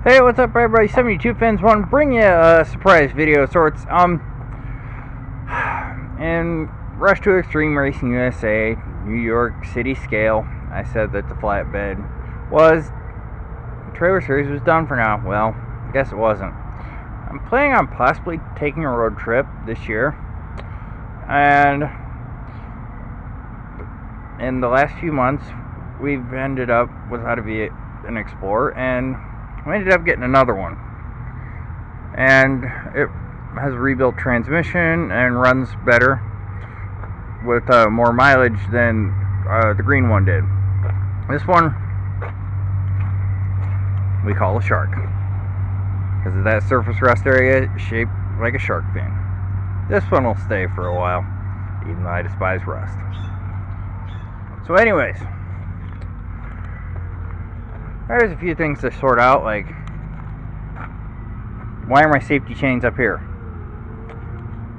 Hey, what's up, everybody? 72 Fins want to bring you a surprise video of sorts. In Rush to Extreme Racing USA, New York City scale, I said that the Flatbed trailer series was done for now. Well, I guess it wasn't. I'm planning on possibly taking a road trip this year, and in the last few months, we've ended up without an Explorer, and we ended up getting another one, and it has a rebuilt transmission and runs better with more mileage than the green one did. This one we call a shark because of that surface rust area shaped like a shark fin. This one will stay for a while, even though I despise rust. So anyways, there's a few things to sort out, like, why are my safety chains up here?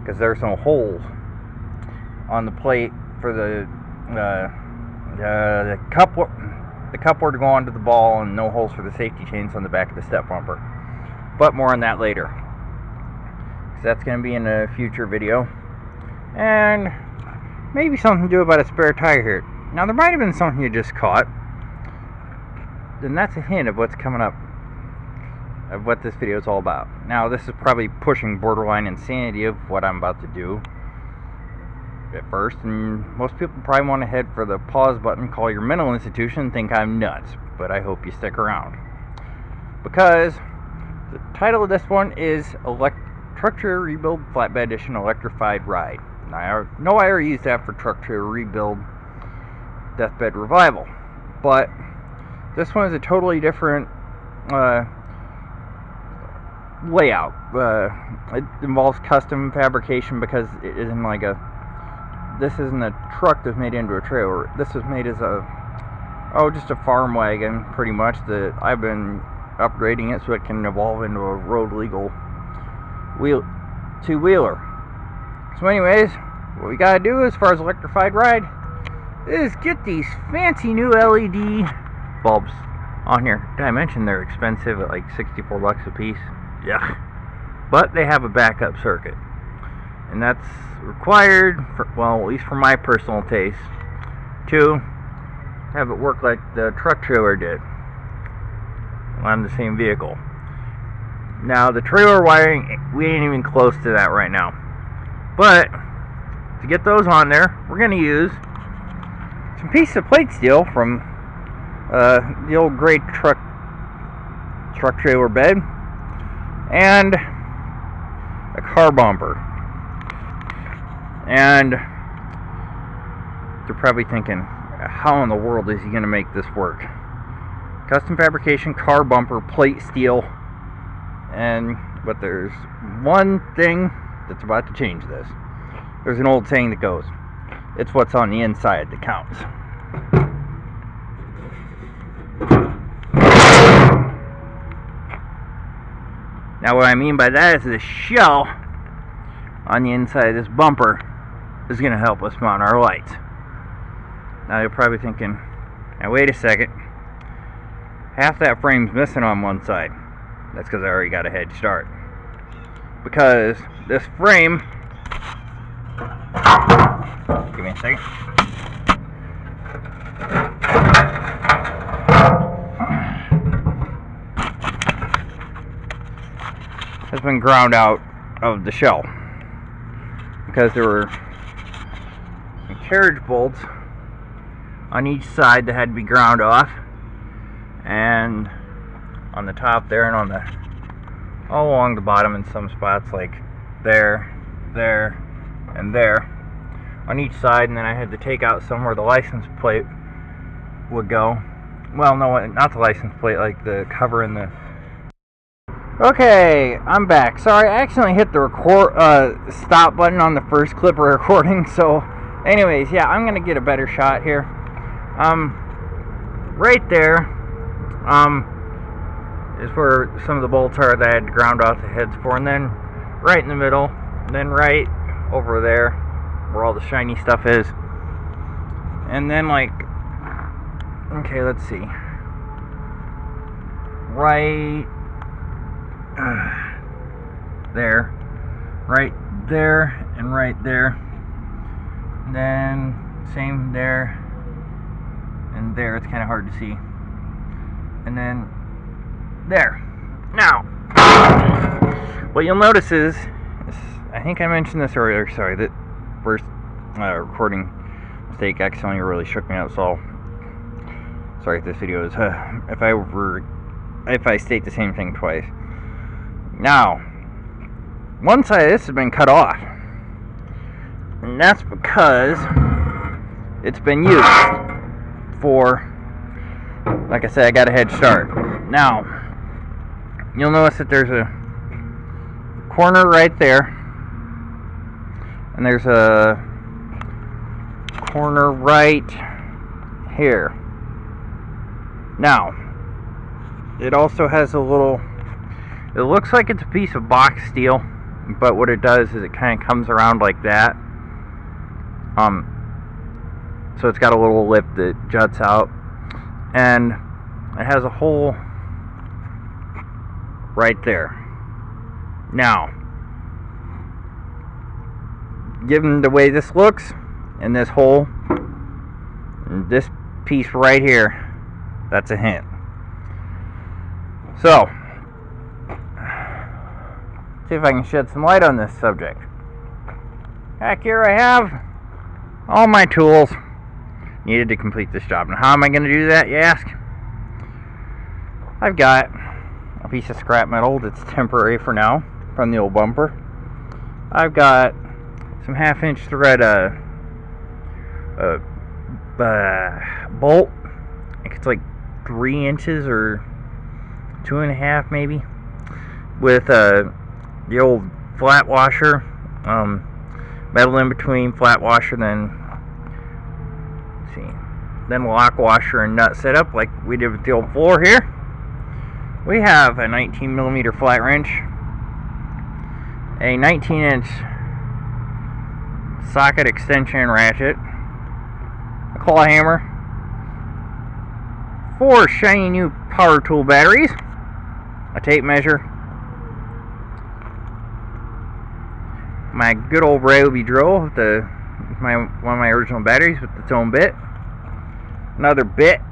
Because there's no holes on the plate for the cupboard to go onto the ball, and no holes for the safety chains on the back of the step bumper. But more on that later, because that's going to be in a future video. And maybe something to do about a spare tire here. Now, there might have been something you just caught. Then that's a hint of what's coming up, of what this video is all about. Now, this is probably pushing borderline insanity of what I'm about to do at first, and most people probably want to head for the pause button, call your mental institution, and think I'm nuts, but I hope you stick around, because the title of this one is Truck Trailer Rebuild Flatbed Edition Electrified Ride. Now, I know I already used that for Truck Trailer Rebuild Deathbed Revival, but this one is a totally different layout. It involves custom fabrication because it isn't like this isn't a truck that's made into a trailer. This was made as just a farm wagon, pretty much. That I've been upgrading it so it can evolve into a road legal two-wheeler. So anyways, what we gotta do as far as electrified ride is get these fancy new LED bulbs on here. Did I mention they're expensive at like 64 bucks a piece? Yeah. But they have a backup circuit, and that's required for, well, at least for my personal taste, to have it work like the truck trailer did on the same vehicle. Now, the trailer wiring, we ain't even close to that right now, but to get those on there, we're going to use some piece of plate steel from the old gray truck trailer bed, and a car bumper. And they're probably thinking, how in the world is he going to make this work? Custom fabrication, car bumper, plate steel, but there's one thing that's about to change this. There's an old saying that goes, it's what's on the inside that counts. Now, what I mean by that is the shell on the inside of this bumper is going to help us mount our lights. Now, you're probably thinking, now wait a second, half that frame's missing on one side. That's because I already got a head start. Because this frame, give me a second. Has been ground out of the shell because there were some carriage bolts on each side that had to be ground off, and on the top there, and on all along the bottom in some spots, like there, and there on each side. And then I had to take out somewhere the license plate would go. Well, no, not the license plate, like the cover and the... Okay, I'm back. Sorry, I accidentally hit the stop button on the first clip of recording. So, anyways, yeah, I'm gonna get a better shot here. Right there, is where some of the bolts are that I had to ground off the heads for, and then right in the middle, and then right over there, where all the shiny stuff is, and then like, okay, let's see, right there, right there, and right there. And then same there and there. It's kind of hard to see. And then there. Now, what you'll notice is, I think I mentioned this earlier. Sorry, that first recording mistake accidentally really shook me out. So sorry if this video is if I state the same thing twice. Now, one side of this has been cut off, and that's because it's been used for, like I said, I got a head start. Now, you'll notice that there's a corner right there, and there's a corner right here. Now, it also has a little, it looks like it's a piece of box steel, but what it does is it kind of comes around like that. So it's got a little lip that juts out, and it has a hole right there. Now, given the way this looks, and this hole, and this piece right here, that's a hint. So, see if I can shed some light on this subject. Back here I have all my tools needed to complete this job. And how am I going to do that, you ask? I've got a piece of scrap metal that's temporary for now from the old bumper. I've got some 1/2-inch thread bolt. I think it's like 3 inches or 2.5 maybe, with the old flat washer, metal in between, flat washer, then lock washer and nut setup like we did with the old floor here. We have a 19mm flat wrench, a 19-inch socket extension ratchet, a claw hammer, 4 shiny new power tool batteries, a tape measure, my good old Ryobi drill with one of my original batteries with its own bit, another bit,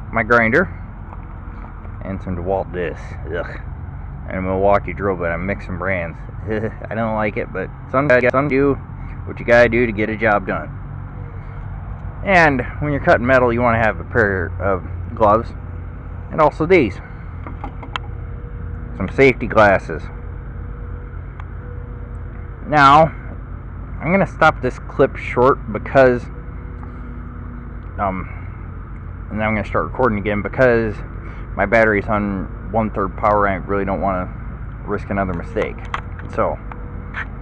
my grinder, and some DeWalt discs. Ugh. And a Milwaukee drill bit. I'm mixing brands. I don't like it, but some do what you gotta do to get a job done. And when you're cutting metal, you want to have a pair of gloves, and also these, some safety glasses. Now, I'm gonna stop this clip short because and then I'm gonna start recording again because my battery's on 1/3 power and I really don't want to risk another mistake. So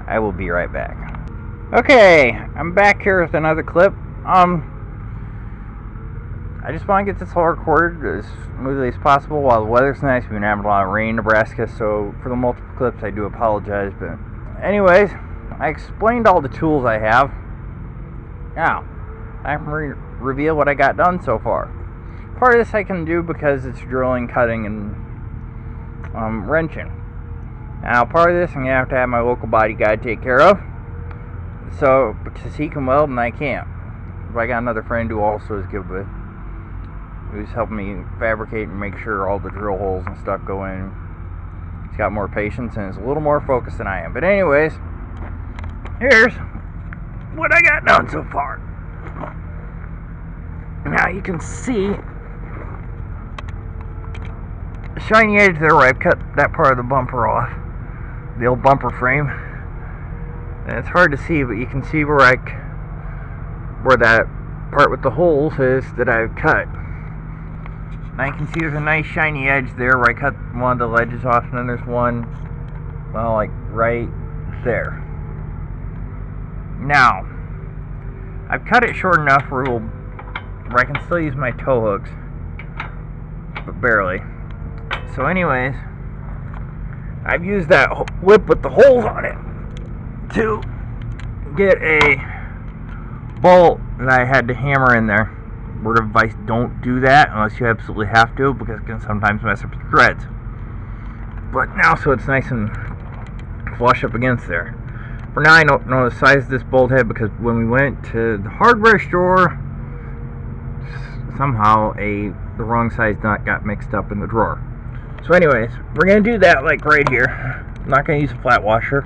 I will be right back. Okay, I'm back here with another clip. I just want to get this all recorded as smoothly as possible while the weather's nice. We've been having a lot of rain in Nebraska, so for the multiple clips I do apologize. But anyways, I explained all the tools I have. Now, I can reveal what I got done so far. Part of this I can do because it's drilling, cutting, and wrenching. Now, part of this I'm going to have my local body guy take care of. So, because he can weld and I can't. But I got another friend who also is good with, who's helping me fabricate and make sure all the drill holes and stuff go in. He's got more patience and is a little more focused than I am. But anyways, here's what I got done so far. Now you can see the shiny edge there where I've cut that part of the bumper off, the old bumper frame. And it's hard to see, but you can see where that part with the holes is that I've cut. And I can see there's a nice shiny edge there where I cut one of the ledges off, and then there's one, well, like right there. Now, I've cut it short enough where I can still use my tow hooks, but barely. So anyways, I've used that lip with the holes on it to get a bolt that I had to hammer in there word of advice, don't do that unless you absolutely have to, because it can sometimes mess up the threads. But now, so it's nice and flush up against there. For now, I don't know the size of this bolt head, because when we went to the hardware store, somehow the wrong size nut got mixed up in the drawer. So anyways, we're going to do that like right here. I'm not going to use a flat washer,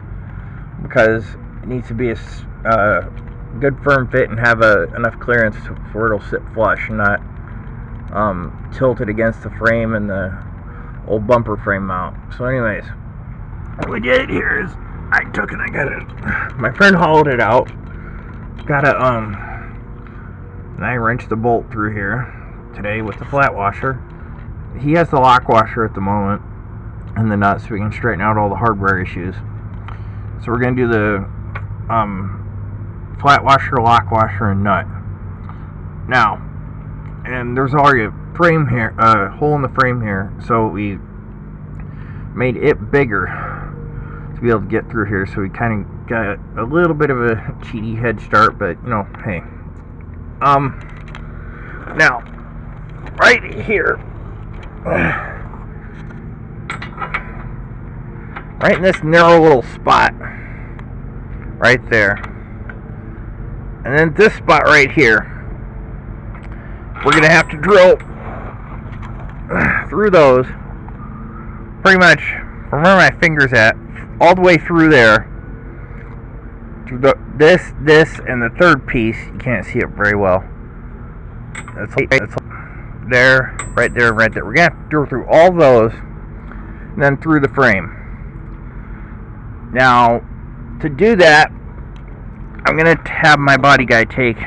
because it needs to be a good firm fit and have enough clearance for it'll sit flush and not tilted against the frame and the old bumper frame mount. So anyways, what we did here is I took it, my friend hollowed it out, got a and I wrenched the bolt through here today with the flat washer. He has the lock washer at the moment and the nuts, so we can straighten out all the hardware issues. So we're going to do the flat washer, lock washer, and nut. Now, and there's already a frame here, hole in the frame here, so we made it bigger to be able to get through here. So we kind of got a little bit of a cheaty head start, but you know, hey. Now, right here, right in this narrow little spot, right there, and then this spot right here, we're gonna have to drill through those, pretty much from where my finger's at, all the way through there, through this, and the third piece. You can't see it very well. That's there, right there, right there. We're gonna have to drill through all those, and then through the frame. Now, to do that, I'm gonna have my body guy take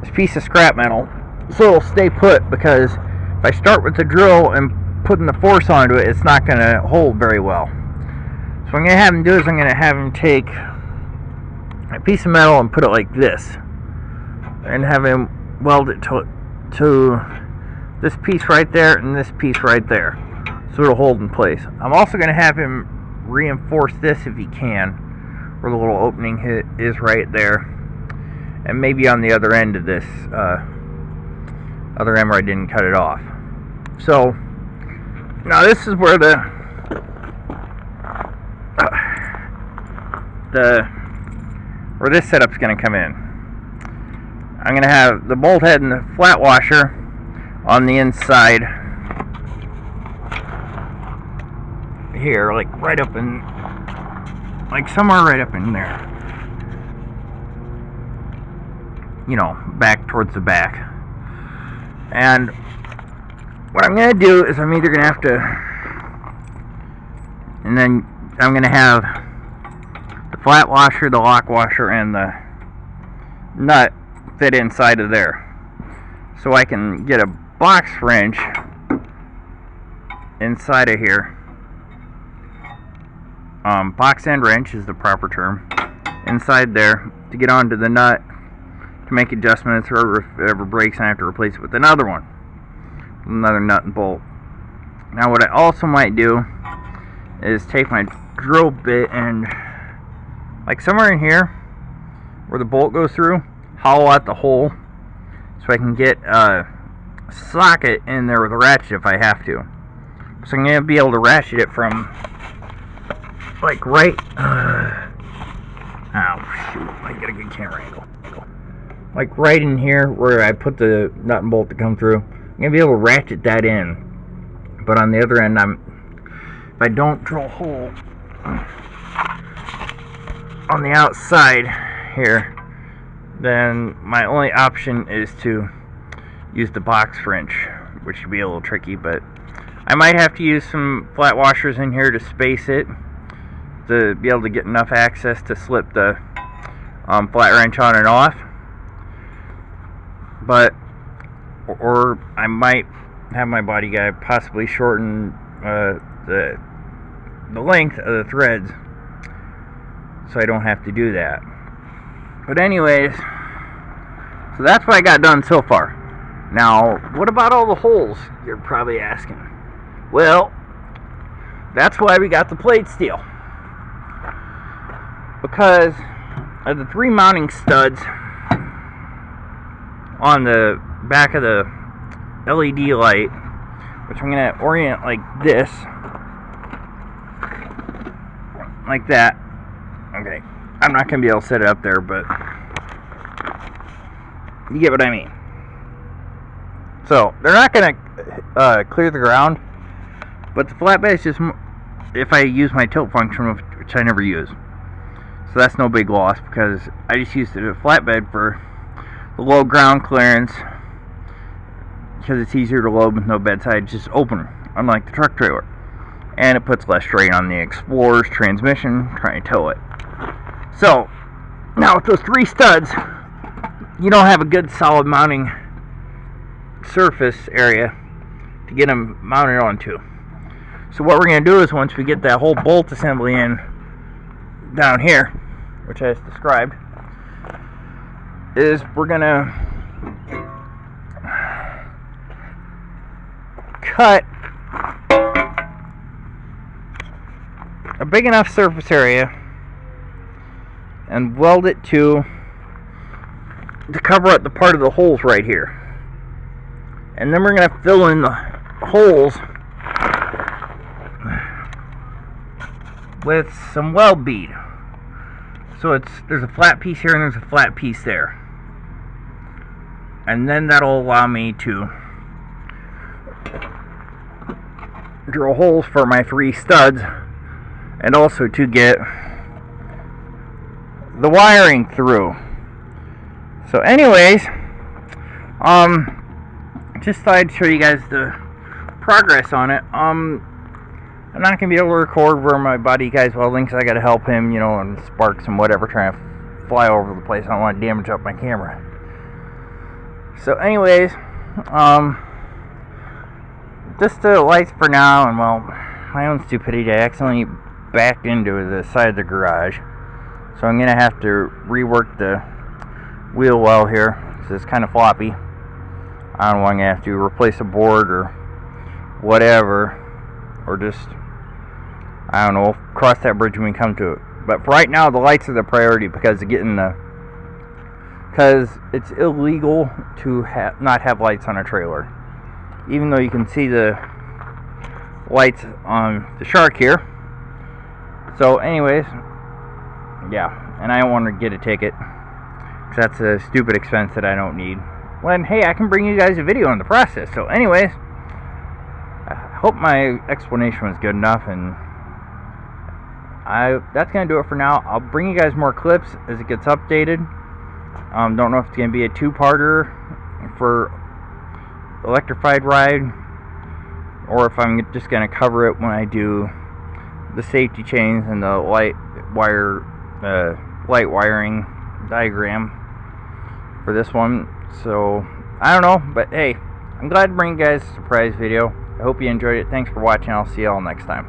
this piece of scrap metal so it'll stay put, because if I start with the drill and putting the force onto it, it's not gonna hold very well. So what I'm gonna have him do is I'm gonna have him take a piece of metal and put it like this, and have him weld it to this piece right there and this piece right there, so it'll hold in place. I'm also gonna have him reinforce this if he can, where the little opening is right there, and maybe on the other end of this other end where I didn't cut it off. So now this is where where this setup's going to come in. I'm going to have the bolt head and the flat washer on the inside here, like right up in, like somewhere right up in there, you know, back towards the back. And what I'm going to do is I'm either going to have to, and then I'm going to have the flat washer, the lock washer, and the nut fit inside of there, so I can get a box wrench inside of here. Box end wrench is the proper term, inside there, to get onto the nut to make adjustments, or if it ever breaks I have to replace it with another one, another nut and bolt. Now what I also might do is take my drill bit and, like somewhere in here where the bolt goes through, hollow out the hole so I can get a socket in there with a ratchet if I have to. So I'm going to be able to ratchet it from, like, right, oh shoot, I got a good camera angle. Like right in here where I put the nut and bolt to come through, I'm going to be able to ratchet that in. But on the other end, if I don't drill a hole on the outside here, then my only option is to use the box wrench, which would be a little tricky, but I might have to use some flat washers in here to space it, to be able to get enough access to slip the flat wrench on and off. But, or I might have my body guy possibly shorten the length of the threads, so I don't have to do that. But anyways, so that's what I got done so far. Now, what about all the holes, you're probably asking? Well, that's why we got the plate steel, because of the 3 mounting studs on the back of the LED light, which I'm going to orient like this, like that. Okay, I'm not going to be able to set it up there, but you get what I mean. So they're not going to clear the ground, but the flatbed is just, if I use my tilt function, which I never use, so that's no big loss, because I just used the flatbed for the low ground clearance, because it's easier to load with no bedside. It's just open, unlike the truck trailer, and it puts less strain on the Explorer's transmission trying to tow it. So now with those 3 studs, you don't have a good solid mounting surface area to get them mounted onto. So what we're going to do is, once we get that whole bolt assembly in down here, which I just described, is we're going to cut a big enough surface area and weld it to cover up the part of the holes right here. And then we're going to fill in the holes with some weld bead. So there's a flat piece here and there's a flat piece there. And then that'll allow me to drill holes for my 3 studs, and also to get the wiring through. So anyways, just thought I'd show you guys the progress on it. I'm not going to be able to record where my buddy guy's welding, because I got to help him, you know, and sparks and whatever, trying to fly over the place. I don't want to damage up my camera. So anyways, just the lights for now, and well, my own stupidity, I accidentally backed into the side of the garage. So I'm going to have to rework the wheel well here, because it's kind of floppy. I don't know, I'm going to have to replace a board or whatever, or just, I don't know, cross that bridge when we come to it. But for right now, the lights are the priority, because it's illegal to not have lights on a trailer. Even though you can see the lights on the Shark here. So anyways, yeah, and I don't want to get a ticket, because that's a stupid expense that I don't need. When, hey, I can bring you guys a video on the process. So anyways, I hope my explanation was good enough, and that's going to do it for now. I'll bring you guys more clips as it gets updated. Don't know if it's going to be a 2-parter for Electrified ride, or if I'm just going to cover it when I do the safety chains and the light wiring diagram for this one. So I don't know, but hey, I'm glad to bring you guys a surprise video. I hope you enjoyed it. Thanks for watching. I'll see y'all next time.